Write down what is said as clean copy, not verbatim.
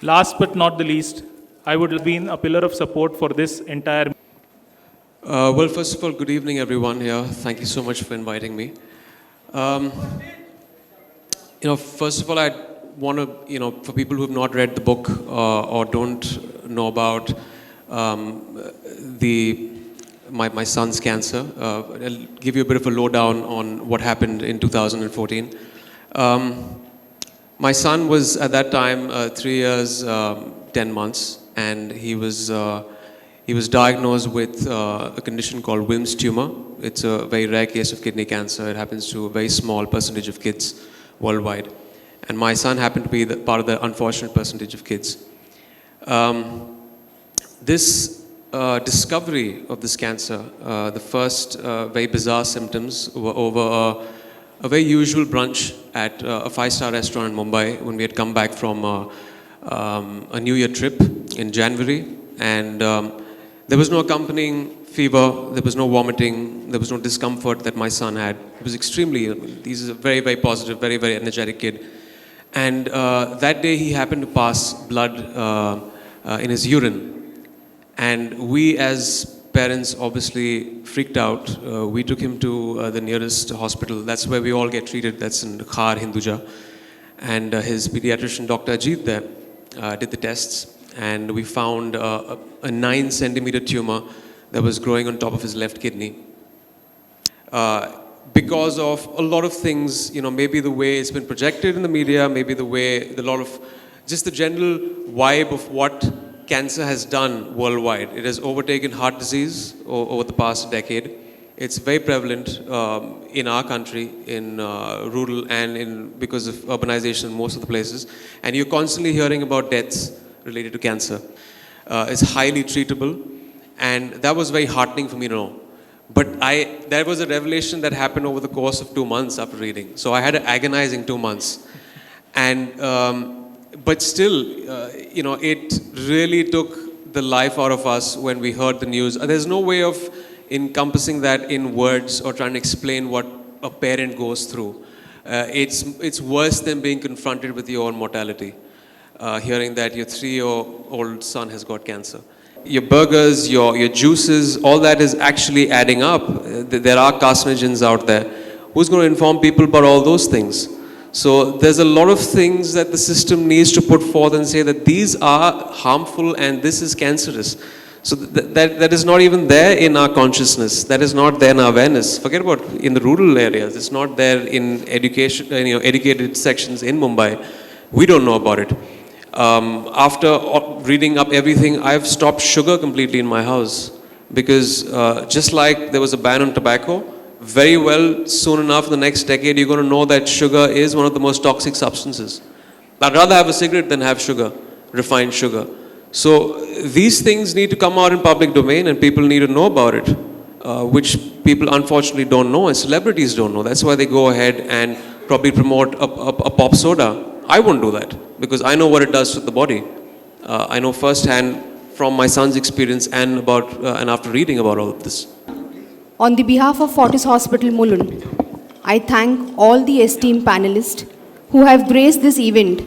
Last but not the least, I would have been a pillar of support for this entire. Well, first of all, good evening, everyone here. Thank you so much for inviting me. First of all, I want to, for people who have not read the book or don't know about my son's cancer, I'll give you a bit of a lowdown on what happened in 2014. My son was at that time 3 years, 10 months, and he was diagnosed with a condition called Wilms tumor. It's a very rare case of kidney cancer. It happens to a very small percentage of kids worldwide. And my son happened to be part of the unfortunate percentage of kids. This discovery of this cancer, the first very bizarre symptoms were over a very usual brunch at a 5-star restaurant in Mumbai when we had come back from a New Year trip in January. And there was no accompanying fever, there was no vomiting, there was no discomfort that my son had. He was extremely, he's a very, very positive, very, very energetic kid. And that day he happened to pass blood in his urine. And we as parents obviously freaked out. We took him to the nearest hospital. That's where we all get treated. That's in Khar, Hinduja. And his pediatrician, Dr. Ajit, there did the tests. And we found a 9-centimeter tumor that was growing on top of his left kidney. Because of a lot of things, maybe the way it's been projected in the media, maybe the way, just the general vibe of what cancer has done worldwide. It has overtaken heart disease over the past decade. It's very prevalent in our country, in rural and because of urbanization in most of the places. And you're constantly hearing about deaths related to cancer. It's highly treatable. And that was very heartening for me to know. But there was a revelation that happened over the course of 2 months after reading. So I had an agonizing 2 months. And but still, it really took the life out of us when we heard the news. There's no way of encompassing that in words or trying to explain what a parent goes through. It's worse than being confronted with your own mortality. Hearing that your 3-year-old son has got cancer. Your burgers, your juices, all that is actually adding up. There are carcinogens out there. Who's going to inform people about all those things? So there's a lot of things that the system needs to put forth and say that these are harmful and this is cancerous. So that is not even there in our consciousness. That is not there in our awareness. Forget about in the rural areas. It's not there in education, educated sections in Mumbai. We don't know about it. After reading up everything, I've stopped sugar completely in my house because just like there was a ban on tobacco, very well soon enough the next decade you're going to know that sugar is one of the most toxic substances. I'd rather have a cigarette than have sugar, refined sugar. So these things need to come out in public domain and people need to know about it, which people unfortunately don't know and celebrities don't know. That's why they go ahead and probably promote a pop soda. I won't do that because I know what it does to the body. I know firsthand from my son's experience and after reading about all of this. On the behalf of Fortis Hospital, Mulund, I thank all the esteemed panelists who have graced this event